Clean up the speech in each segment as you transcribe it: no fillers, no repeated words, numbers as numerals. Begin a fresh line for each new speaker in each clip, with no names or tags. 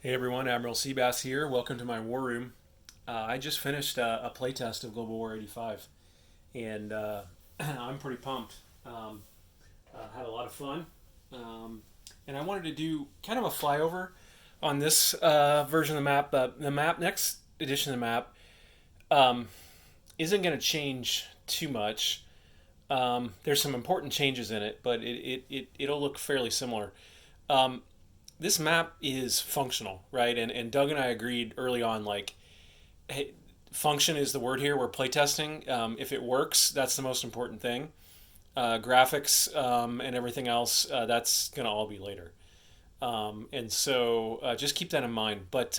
Hey everyone, Admiral Seabass here. Welcome to my war room. I just finished a playtest of Global War 85, and I'm pretty pumped. Had a lot of fun, um, and I wanted to do kind of a flyover on this version of the map. The map, next edition of the map, um, isn't going to change too much. There's some important changes in it, but it'll look fairly similar. Um, this map is functional, right? And Doug and I agreed early on, like, hey, function is the word here. We're playtesting. If it works, that's the most important thing. Graphics and everything else, that's going to all be later. And so just keep that in mind. But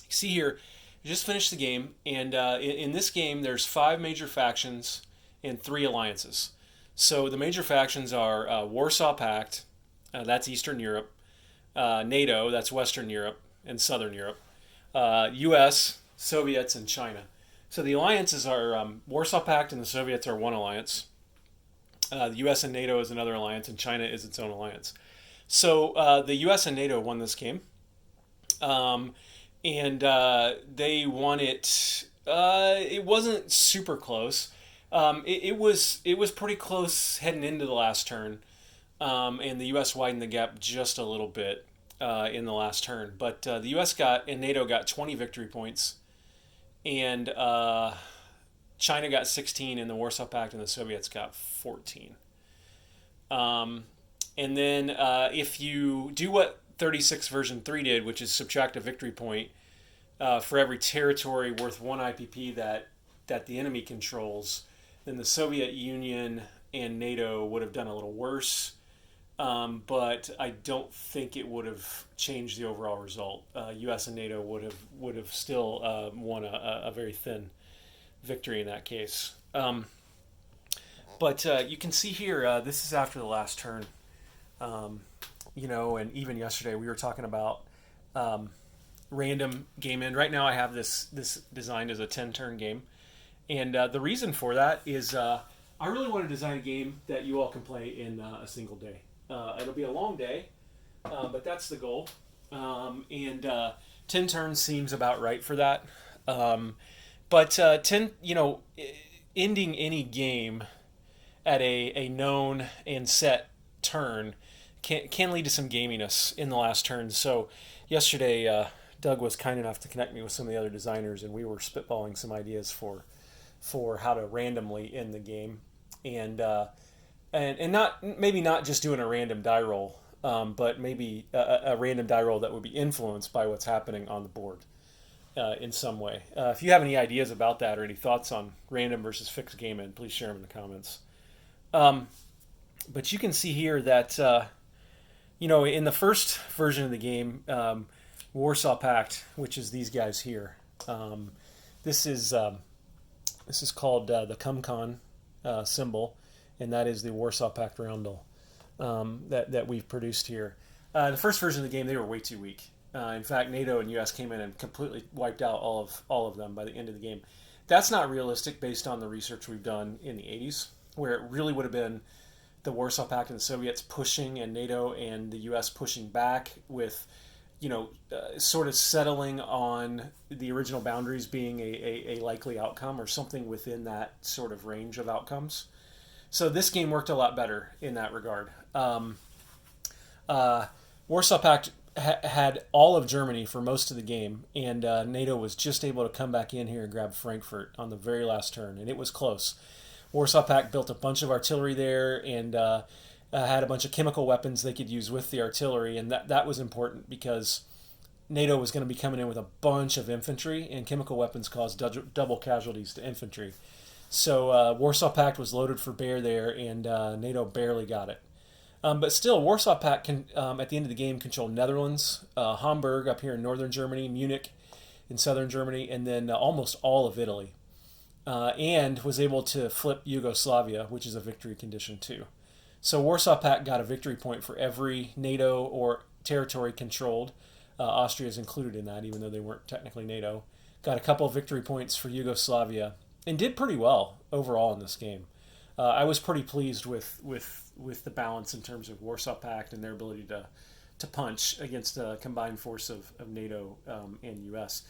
see here, we just finished the game, and in this game, there's five major factions and three alliances. So the major factions are Warsaw Pact, that's Eastern Europe. NATO, that's Western Europe and Southern Europe, U.S., Soviets, and China. So the alliances are Warsaw Pact and the Soviets are one alliance. The U.S. and NATO is another alliance, and China is its own alliance. So the U.S. and NATO won this game, um, and they won it. It wasn't super close. It was pretty close heading into the last turn, and the U.S. widened the gap just a little bit in the last turn. But the U.S. got and NATO got 20 victory points, and China got 16, and the Warsaw Pact and the Soviets got 14. Um, and then if you do what 36 version 3 did, which is subtract a victory point for every territory worth one IPP that the enemy controls, then the Soviet Union and NATO would have done a little worse. But I don't think it would have changed the overall result. U.S. and NATO would have still won a very thin victory in that case. But you can see here, this is after the last turn. Um, and even yesterday we were talking about random game end. Right now I have this designed as a 10-turn game, and the reason for that is I really want to design a game that you all can play in a single day. It'll be a long day, but that's the goal. And 10 turns seems about right for that. But 10, ending any game at a known and set turn can lead to some gaminess in the last turn. So yesterday, Doug was kind enough to connect me with some of the other designers, and we were spitballing some ideas for how to randomly end the game, and not maybe not just doing a random die roll, but maybe a random die roll that would be influenced by what's happening on the board in some way. If you have any ideas about that or any thoughts on random versus fixed game end, please share them in the comments. But you can see here that in the first version of the game, Warsaw Pact, which is these guys here, this is this is called the Cumcon symbol, and that is the Warsaw Pact roundel that we've produced here. The first version of the game, they were way too weak. In fact, NATO and U.S. came in and completely wiped out all of them by the end of the game. That's not realistic based on the research we've done in the 80s, where it really would have been the Warsaw Pact and the Soviets pushing, and NATO and the U.S. pushing back with, sort of settling on the original boundaries being a likely outcome or something within that sort of range of outcomes. So this game worked a lot better in that regard. Warsaw Pact had all of Germany for most of the game, and NATO was just able to come back in here and grab Frankfurt on the very last turn, and it was close. Warsaw Pact built a bunch of artillery there and had a bunch of chemical weapons they could use with the artillery, and that was important because NATO was going to be coming in with a bunch of infantry, and chemical weapons caused double casualties to infantry. So Warsaw Pact was loaded for bear there, and NATO barely got it. But still, Warsaw Pact can, at the end of the game, control Netherlands, Hamburg up here in northern Germany, Munich in southern Germany, and then almost all of Italy. And was able to flip Yugoslavia, which is a victory condition too. So Warsaw Pact got a victory point for every NATO or territory controlled. Austria is included in that, even though they weren't technically NATO. Got a couple of victory points for Yugoslavia, and did pretty well overall in this game. I was pretty pleased with the balance in terms of Warsaw Pact and their ability to punch against a combined force of NATO and U.S.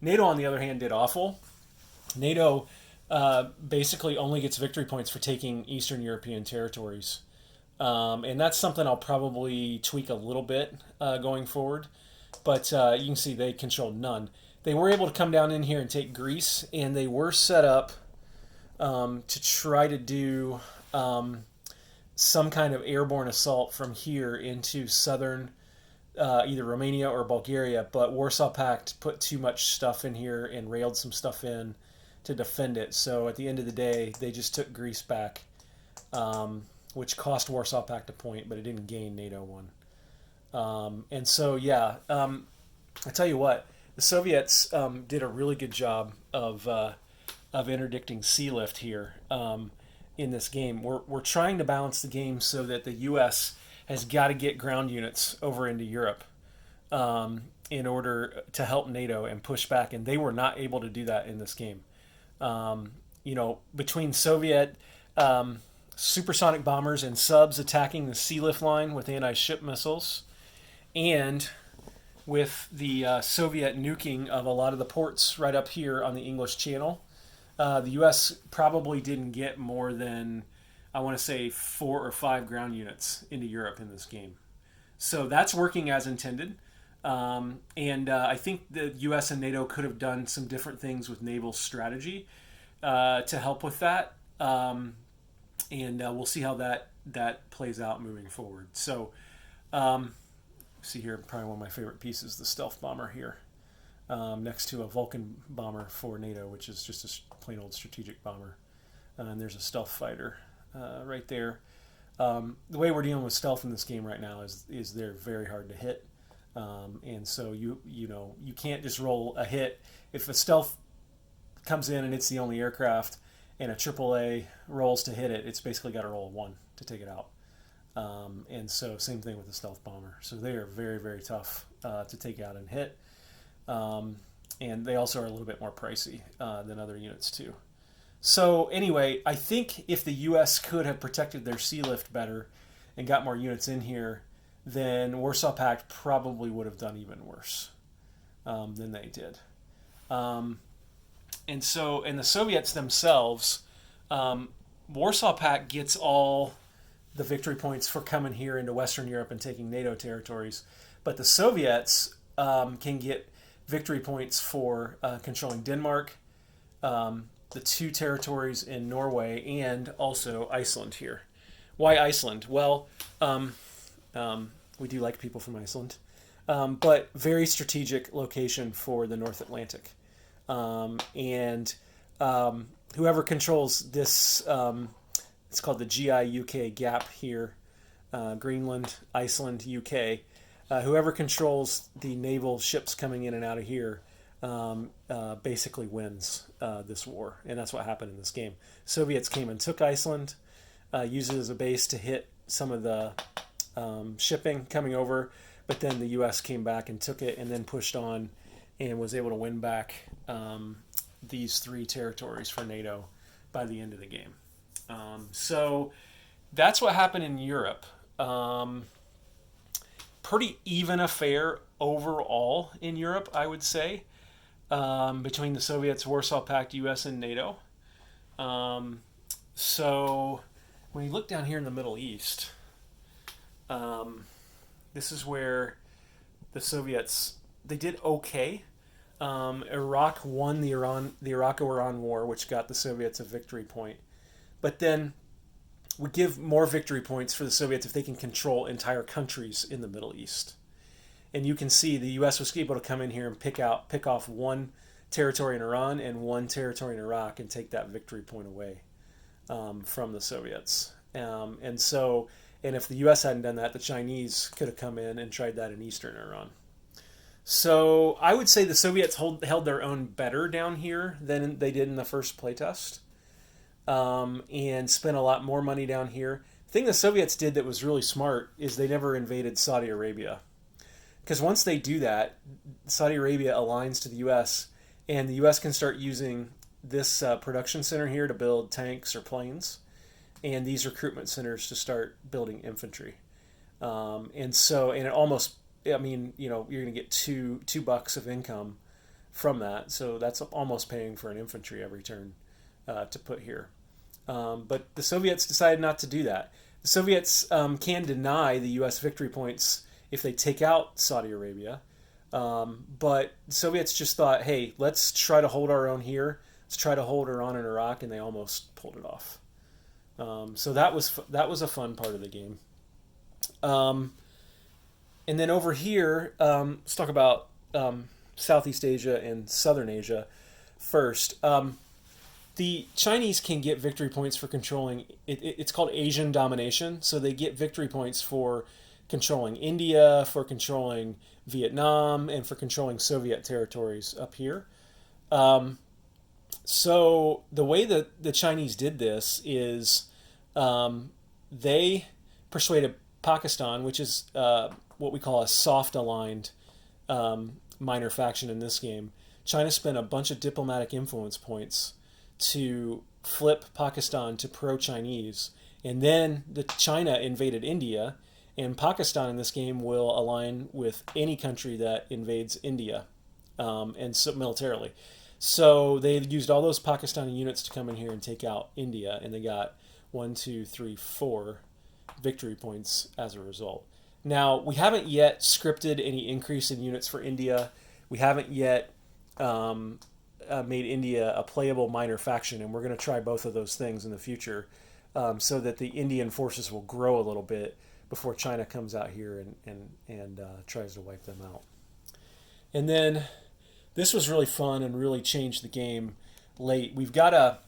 NATO, on the other hand, did awful. NATO basically only gets victory points for taking Eastern European territories. And that's something I'll probably tweak a little bit going forward. But you can see they controlled none. They were able to come down in here and take Greece, and they were set up to try to do some kind of airborne assault from here into southern either Romania or Bulgaria. But Warsaw Pact put too much stuff in here and railed some stuff in to defend it. So at the end of the day, they just took Greece back, which cost Warsaw Pact a point, but it didn't gain NATO one. And so, yeah, I tell you what, the Soviets did a really good job of interdicting sea lift here in this game. We're trying to balance the game so that the U.S. has got to get ground units over into Europe in order to help NATO and push back, and they were not able to do that in this game. Between Soviet supersonic bombers and subs attacking the sea lift line with anti-ship missiles, and with the Soviet nuking of a lot of the ports right up here on the English Channel, the U.S. probably didn't get more than, I want to say, 4 or 5 ground units into Europe in this game. So that's working as intended. I think the U.S. and NATO could have done some different things with naval strategy to help with that. We'll see how that plays out moving forward. So, see here, probably one of my favorite pieces, the stealth bomber here, next to a Vulcan bomber for NATO, which is just a plain old strategic bomber. And there's a stealth fighter right there. The way we're dealing with stealth in this game right now is they're very hard to hit. And so you can't just roll a hit. If a stealth comes in and it's the only aircraft and a AAA rolls to hit it, it's basically got to roll a 1 to take it out. And so same thing with the stealth bomber. So they are very, very tough to take out and hit. And they also are a little bit more pricey than other units too. So anyway, I think if the U.S. could have protected their sea lift better and got more units in here, then Warsaw Pact probably would have done even worse than they did. And the Soviets themselves, Warsaw Pact gets all the victory points for coming here into Western Europe and taking NATO territories, but the Soviets can get victory points for controlling Denmark, the 2 territories in Norway, and also Iceland here. Why Iceland? Well, we do like people from Iceland, but very strategic location for the North Atlantic. Whoever controls this, it's called the GI-UK gap here, Greenland, Iceland, UK. Whoever controls the naval ships coming in and out of here basically wins this war, and that's what happened in this game. Soviets came and took Iceland, used it as a base to hit some of the shipping coming over, but then the U.S. came back and took it and then pushed on and was able to win back these 3 territories for NATO by the end of the game. So that's what happened in Europe. Pretty even affair overall in Europe, I would say, between the Soviets, Warsaw Pact, U.S., and NATO. So when you look down here in the Middle East, this is where the Soviets, they did okay. Iraq won the Iraq-Iran war, which got the Soviets a victory point. But then would give more victory points for the Soviets if they can control entire countries in the Middle East. And you can see the U.S. was able to come in here and pick off 1 territory in Iran and 1 territory in Iraq and take that victory point away from the Soviets. And if the U.S. hadn't done that, the Chinese could have come in and tried that in eastern Iran. So I would say the Soviets held their own better down here than they did in the first playtest, and spent a lot more money down here. The thing the Soviets did that was really smart is they never invaded Saudi Arabia. Because once they do that, Saudi Arabia aligns to the U.S., and the U.S. can start using this production center here to build tanks or planes, and these recruitment centers to start building infantry. And it almost I mean, you're going to get two bucks of income from that. So that's almost paying for an infantry every turn to put here. But the Soviets decided not to do that. The Soviets can deny the U.S. victory points if they take out Saudi Arabia. But the Soviets just thought, hey, let's try to hold our own here. Let's try to hold her on in Iraq, and they almost pulled it off. So that was a fun part of the game. And then over here, let's talk about Southeast Asia and Southern Asia first. The Chinese can get victory points for controlling, it's called Asian domination. So they get victory points for controlling India, for controlling Vietnam, and for controlling Soviet territories up here. So the way that the Chinese did this is they persuaded Pakistan, which is what we call a soft aligned minor faction in this game. China spent a bunch of diplomatic influence points to flip Pakistan to pro-Chinese, and then China invaded India, and Pakistan in this game will align with any country that invades India, and so militarily. So they used all those Pakistani units to come in here and take out India, and they got 1, 2, 3, 4 victory points as a result. Now, we haven't yet scripted any increase in units for India. We haven't yet made India a playable minor faction, and we're going to try both of those things in the future so that the Indian forces will grow a little bit before China comes out here and tries to wipe them out. And then this was really fun and really changed the game late. We've got a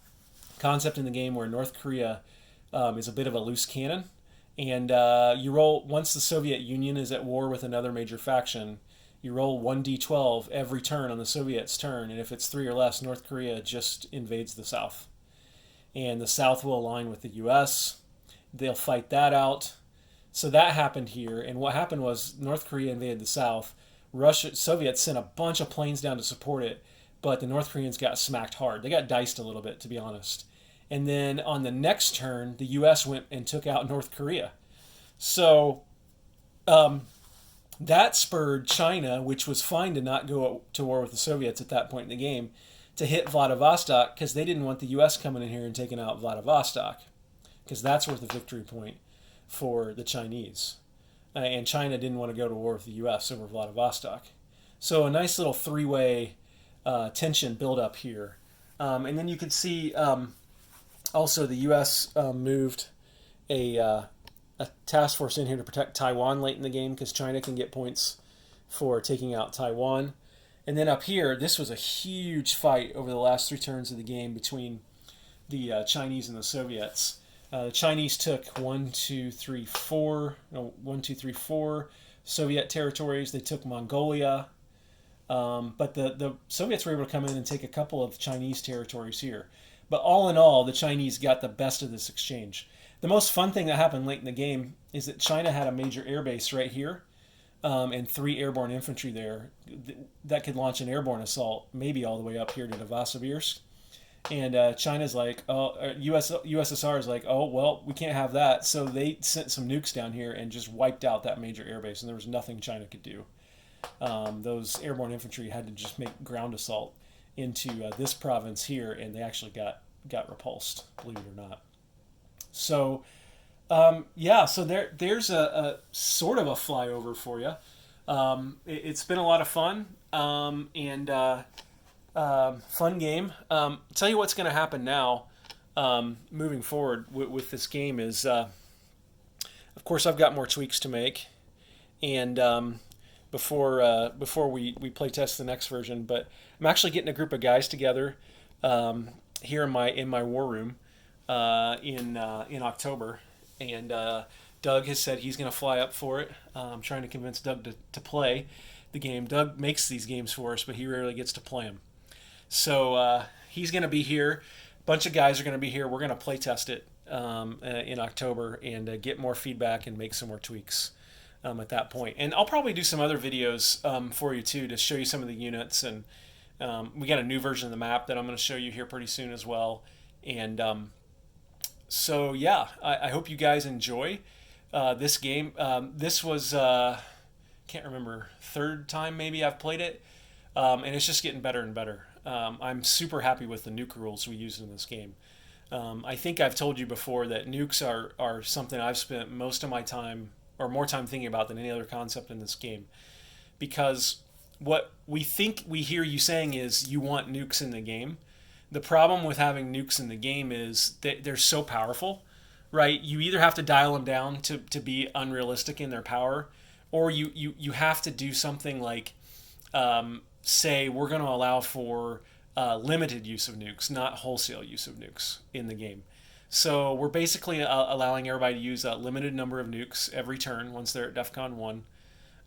concept in the game where North Korea is a bit of a loose cannon, and you roll, once the Soviet Union is at war with another major faction, you roll 1d12 every turn on the Soviets' turn, and if it's 3 or less, North Korea just invades the South. And the South will align with the U.S. They'll fight that out. So that happened here, and what happened was North Korea invaded the South. Soviets sent a bunch of planes down to support it, but the North Koreans got smacked hard. They got diced a little bit, to be honest. And then on the next turn, the U.S. went and took out North Korea. So that spurred China, which was fine to not go to war with the Soviets at that point in the game, to hit Vladivostok because they didn't want the U.S. coming in here and taking out Vladivostok, because that's worth a victory point for the Chinese. And China didn't want to go to war with the U.S. over Vladivostok. So a nice little three-way tension build up here. And then you can see also the U.S. moved a task force in here to protect Taiwan late in the game because China can get points for taking out Taiwan. And then up here, this was a huge fight over the last 3 turns of the game between the Chinese and the Soviets. The Chinese took 1, 2, 3, 4 Soviet territories. They took Mongolia. But the Soviets were able to come in and take a couple of Chinese territories here. But all in all, the Chinese got the best of this exchange. The most fun thing that happened late in the game is that China had a major airbase right here and 3 airborne infantry there that could launch an airborne assault, maybe all the way up here to Novosibirsk. And China's like, USSR is like, oh, well, we can't have that. So they sent some nukes down here and just wiped out that major airbase, and there was nothing China could do. Those airborne infantry had to just make ground assault into this province here, and they actually got repulsed, believe it or not. So, so there's a sort of a flyover for you. It's been a lot of fun, and fun game. Tell you what's going to happen now, moving forward with this game is, of course, I've got more tweaks to make, and before we play test the next version. But I'm actually getting a group of guys together here in my war room in October, and Doug has said he's going to fly up for it. I'm trying to convince Doug to play the game. Doug makes these games for us, but he rarely gets to play them. So he's going to be here. A bunch of guys are going to be here. We're going to play test it in October and get more feedback and make some more tweaks at that point. And I'll probably do some other videos for you too to show you some of the units. And we got a new version of the map that I'm going to show you here pretty soon as well. And so yeah, I hope you guys enjoy this game. This was can't remember, third time maybe I've played it, and it's just getting better and better. I'm super happy with the nuke rules we use in this game. I think I've told you before that nukes are something I've spent most of my time or more time thinking about than any other concept in this game, because what we think we hear you saying is you want nukes in the game. The problem with having nukes in the game is that they're so powerful, right? You either have to dial them down to be unrealistic in their power, or you have to do something like say we're going to allow for limited use of nukes, not wholesale use of nukes in the game. So we're basically allowing everybody to use a limited number of nukes every turn once they're at DEFCON 1.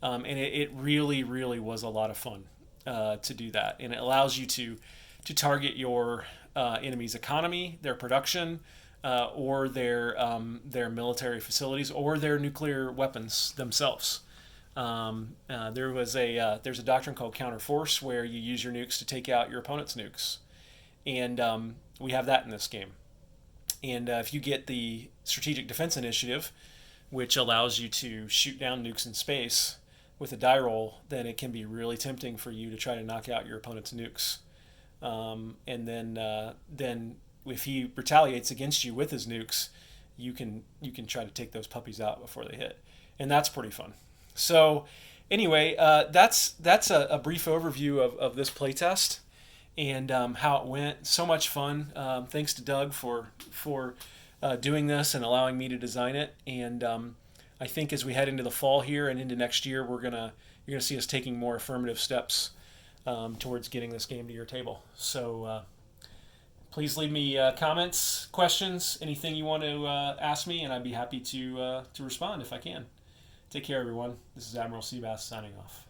And it really, really was a lot of fun to do that. And it allows you to target your enemy's economy, their production, or their military facilities, or their nuclear weapons themselves. There's a doctrine called counterforce where you use your nukes to take out your opponent's nukes, and we have that in this game. And if you get the strategic defense initiative, which allows you to shoot down nukes in space with a die roll, then it can be really tempting for you to try to knock out your opponent's nukes. And then if he retaliates against you with his nukes, you can try to take those puppies out before they hit, and that's pretty fun. So anyway, that's a brief overview of this playtest and how it went. So much fun. Thanks to Doug for doing this and allowing me to design it. And I think as we head into the fall here and into next year, you're gonna see us taking more affirmative steps towards getting this game to your table. So please leave me comments, questions, anything you want to ask me, and I'd be happy to respond if I can. Take care, everyone. This is Admiral Seabass signing off.